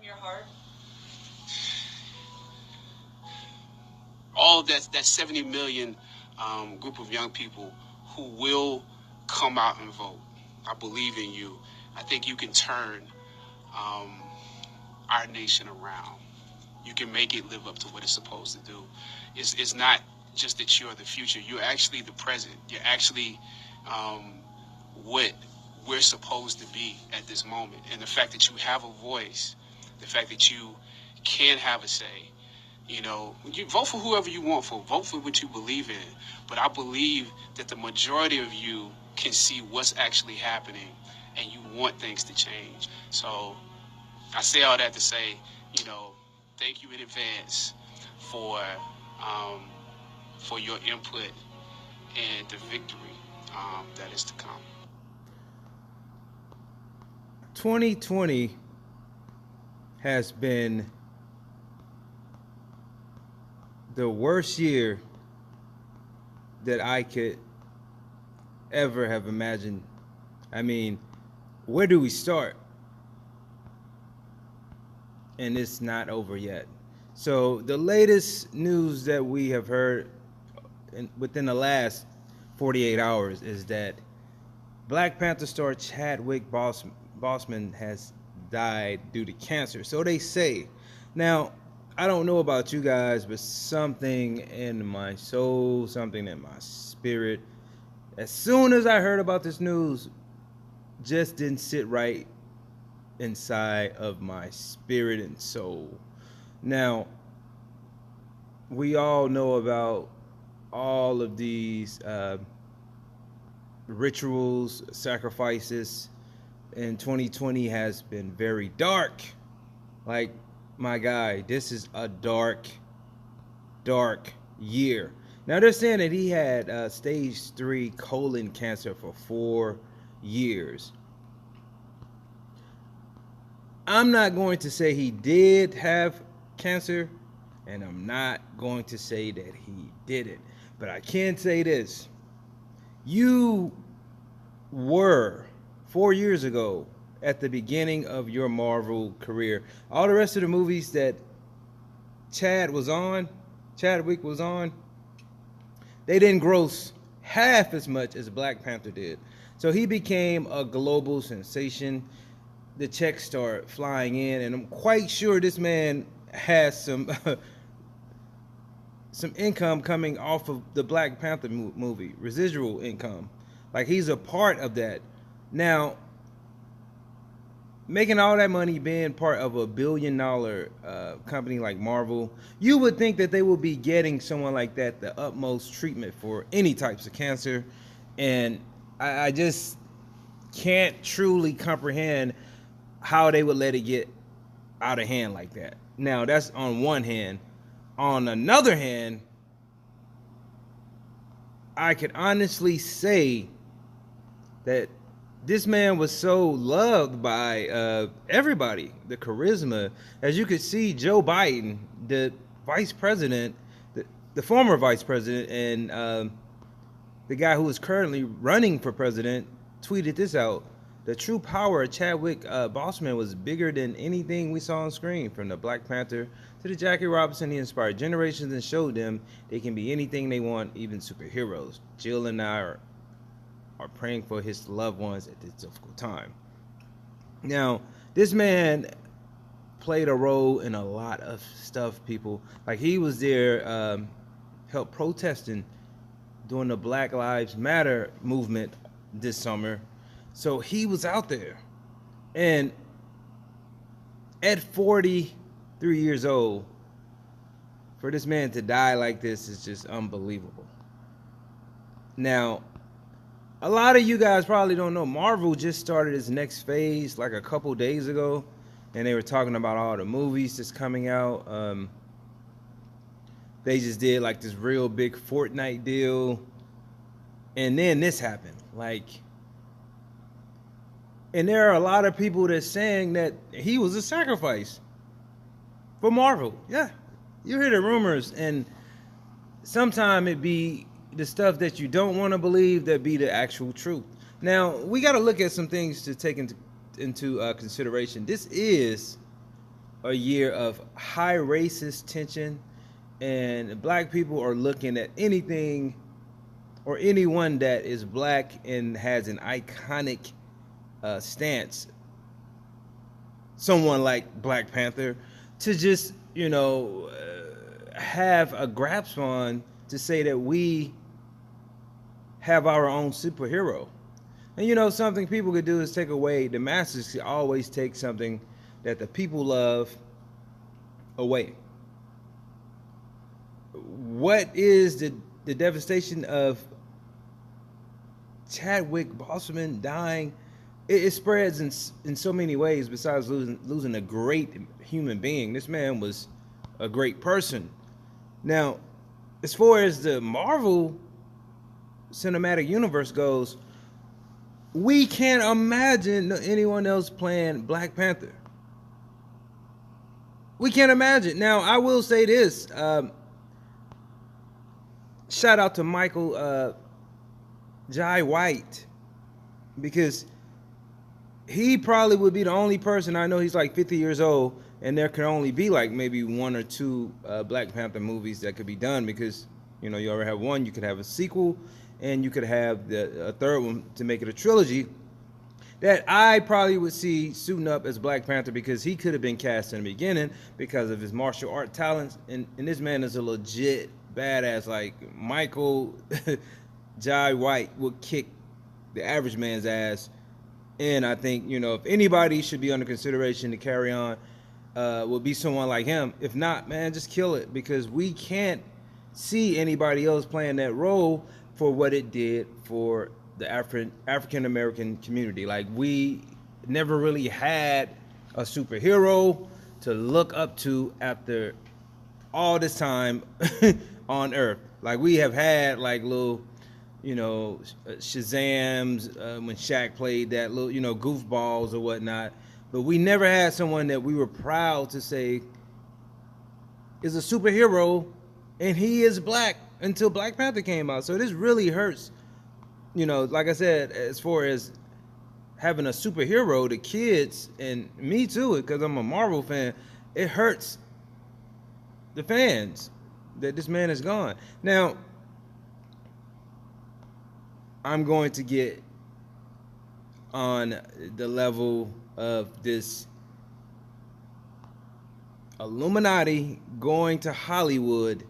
your heart? All that 70 million group of young people who will come out and vote. I believe in you. I think you can turn our nation around. You can make it live up to what it's supposed to do. It's not just that you're the future. You're actually the present. You're actually what we're supposed to be at this moment. And the fact that you have a voice, the fact that you can have a say, you know, you vote for whoever you want for, vote for what you believe in. But I believe that the majority of you can see what's actually happening and you want things to change. So I say all that to say, you know, thank you in advance for your input and the victory that is to come. 2020 has been the worst year that I could ever have imagined. I mean, where do we start? And it's not over yet. So the latest news that we have heard within the last 48 hours is that Black Panther star Chadwick Boseman has died due to cancer. So they say. Now, I don't know about you guys, but something in my soul, something in my spirit, as soon as I heard about this news, just didn't sit right inside of my spirit and soul. Now, we all know about all of these rituals, sacrifices, and 2020 has been very dark. Like, my guy, this is a dark year. Now, they're saying that he had stage 3 colon cancer for 4 years. I'm not going to say he did have cancer, and I'm not going to say that he didn't. But I can say this. You were 4 years ago at the beginning of your Marvel career. All the rest of the movies that Chadwick was on, they didn't gross half as much as Black Panther did. So he became a global sensation. The checks start flying in, and I'm quite sure this man has some income coming off of the Black Panther movie, residual income. Like, he's a part of that. Now, making all that money, being part of a $1 billion company like Marvel, you would think that they would be getting someone like that the utmost treatment for any types of cancer. And I just can't truly comprehend how they would let it get out of hand like that. Now, that's on one hand. On another hand, I could honestly say that this man was so loved by everybody. The charisma, as you could see, Joe Biden, the vice president, the former vice president, and the guy who is currently running for president, tweeted this out. The true power of Chadwick Boseman was bigger than anything we saw on screen. From the Black Panther to the Jackie Robinson, he inspired generations and showed them they can be anything they want, even superheroes. Jill and I are praying for his loved ones at this difficult time. Now, this man played a role in a lot of stuff, people. Like, he was there, helped protesting during the Black Lives Matter movement this summer. So he was out there. And at 43 years old, for this man to die like this is just unbelievable. Now, a lot of you guys probably don't know, Marvel just started its next phase like a couple days ago, and they were talking about all the movies that's coming out. They just did like this real big Fortnite deal, and then this happened. And there are a lot of people that's saying that he was a sacrifice for Marvel. Yeah, you hear the rumors, and sometimes it be the stuff that you don't want to believe that be the actual truth. Now, we got to look at some things to take into consideration. This is a year of high racist tension, and black people are looking at anything or anyone that is black and has an iconic stance, someone like Black Panther, to just have a grasp on to say that we have our own superhero. And something people could do is take away, the masses could always take something that the people love away. What is the devastation of Chadwick Boseman dying? It spreads in so many ways besides losing a great human being. This man was a great person. Now, as far as the Marvel cinematic universe goes, we can't imagine anyone else playing Black Panther. We can't imagine. Now, I will say this. Shout out to Michael Jai White, because he probably would be the only person I know. He's like 50 years old, and there can only be like maybe one or two Black Panther movies that could be done, because you already have one. You could have a sequel, and you could have a third one to make it a trilogy. That I probably would see suiting up as Black Panther, because he could have been cast in the beginning because of his martial art talents, and this man is a legit badass. Like Michael Jai White would kick the average man's ass. And I think, if anybody should be under consideration to carry on, would be someone like him. If not, man, just kill it, because we can't see anybody else playing that role for what it did for the African American community. Like, we never really had a superhero to look up to after all this time on Earth. Like, we have had like little Shazams when Shaq played that little, goofballs or whatnot. But we never had someone that we were proud to say is a superhero, and he is black, until Black Panther came out. So this really hurts. Like I said, as far as having a superhero, the kids, and me too, because I'm a Marvel fan, it hurts the fans that this man is gone. Now, I'm going to get on the level of this Illuminati going to Hollywood,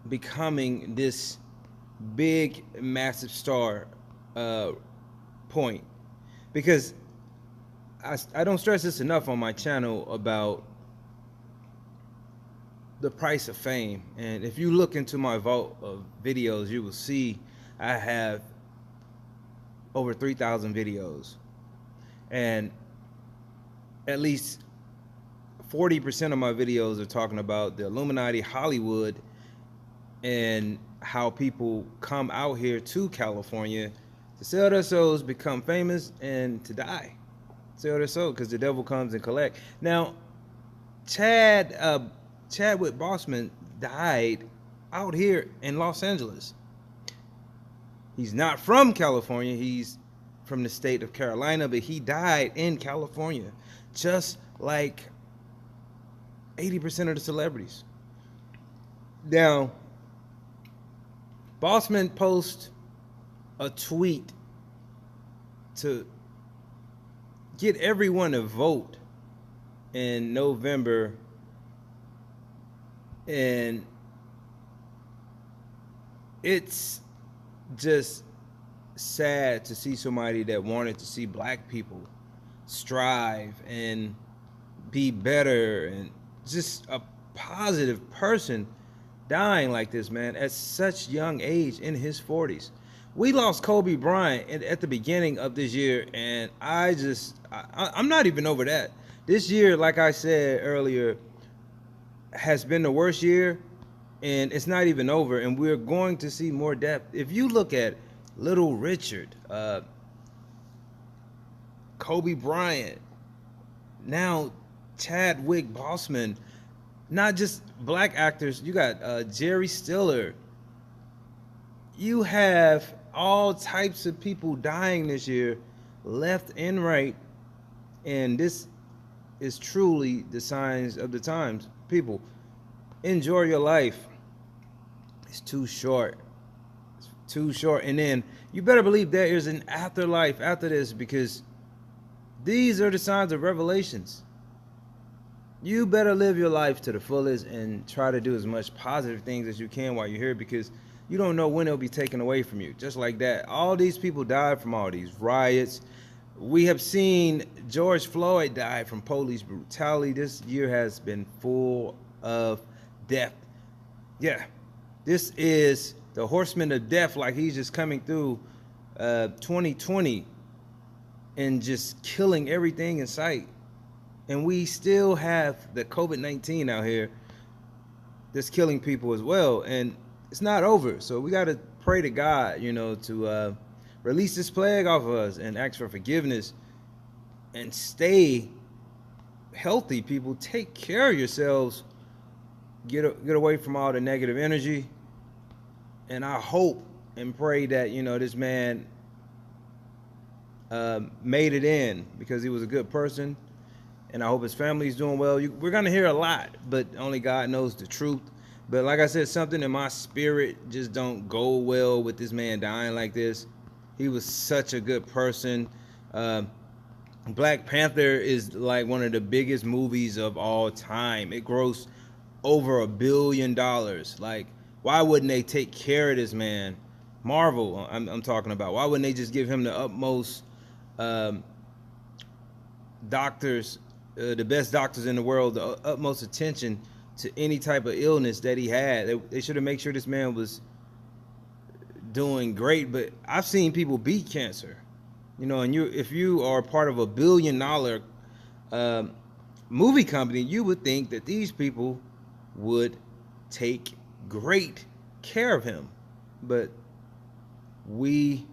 becoming this big, massive star point. Because I don't stress this enough on my channel about the price of fame. And if you look into my vault of videos, you will see I have over 3,000 videos, and at least 40% of my videos are talking about the Illuminati, Hollywood, and how people come out here to California to sell their souls, become famous, and to die. Sell their soul, because the devil comes and collect. Now, Chadwick Boseman died out here in Los Angeles. He's not from California. He's from the state of Carolina, but he died in California, just like 80% of the celebrities. Now, Boseman posts a tweet to get everyone to vote in November, and it's just sad to see somebody that wanted to see black people strive and be better and just a positive person dying like this, man, at such young age, in his 40s. We lost Kobe Bryant at the beginning of this year, and I'm not even over that. This year, like I said earlier, has been the worst year, and it's not even over, and we're going to see more depth. If you look at Little Richard, Kobe Bryant, now Chadwick Boseman, not just black actors, you got Jerry Stiller. You have all types of people dying this year, left and right, and this is truly the signs of the times. People, enjoy your life. It's too short. It's too short. And then you better believe there is an afterlife after this, because these are the signs of revelations. You better live your life to the fullest and try to do as much positive things as you can while you're here, because you don't know when it'll be taken away from you. Just like that. All these people died from all these riots. We have seen George Floyd die from police brutality. This year has been full of death. Yeah, this is the horseman of death, like he's just coming through 2020 and just killing everything in sight. And we still have the COVID-19 out here that's killing people as well. And it's not over. So we got to pray to God, to release this plague off of us and ask for forgiveness and stay healthy. People, take care of yourselves. Get away from all the negative energy. And I hope and pray that, this man made it in, because he was a good person. And I hope his family's doing well. We're going to hear a lot, but only God knows the truth. But like I said, something in my spirit just don't go well with this man dying like this. He was such a good person. Black Panther is like one of the biggest movies of all time. It grossed over $1 billion. Like, why wouldn't they take care of this man? Marvel, I'm talking about. Why wouldn't they just give him the utmost doctors, the best doctors in the world, the utmost attention to any type of illness that he had? They should have made sure this man was doing great. But I've seen people beat cancer, and if you are part of a $1 billion movie company, you would think that these people would take great care of him. But we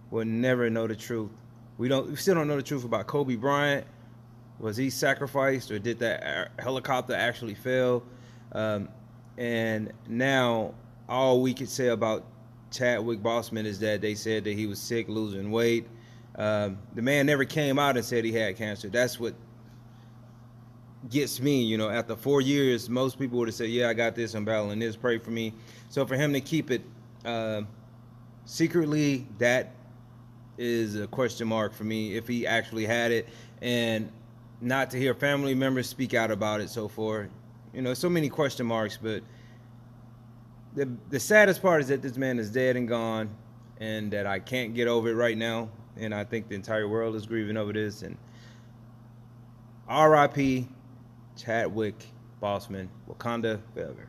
will never know the truth. We still don't know the truth about Kobe Bryant. Was he sacrificed, or did that helicopter actually fail? And now all we could say about Chadwick Boseman is that they said that he was sick, losing weight. The man never came out and said he had cancer. That's what gets me. After 4 years, most people would have said, yeah, I got this, I'm battling this, pray for me. So for him to keep it secretly, that is a question mark for me, if he actually had it. And not to hear family members speak out about it so far. So many question marks. But the saddest part is that this man is dead and gone, and that I can't get over it right now. And I think the entire world is grieving over this. And R.I.P. Chadwick Boseman. Wakanda forever.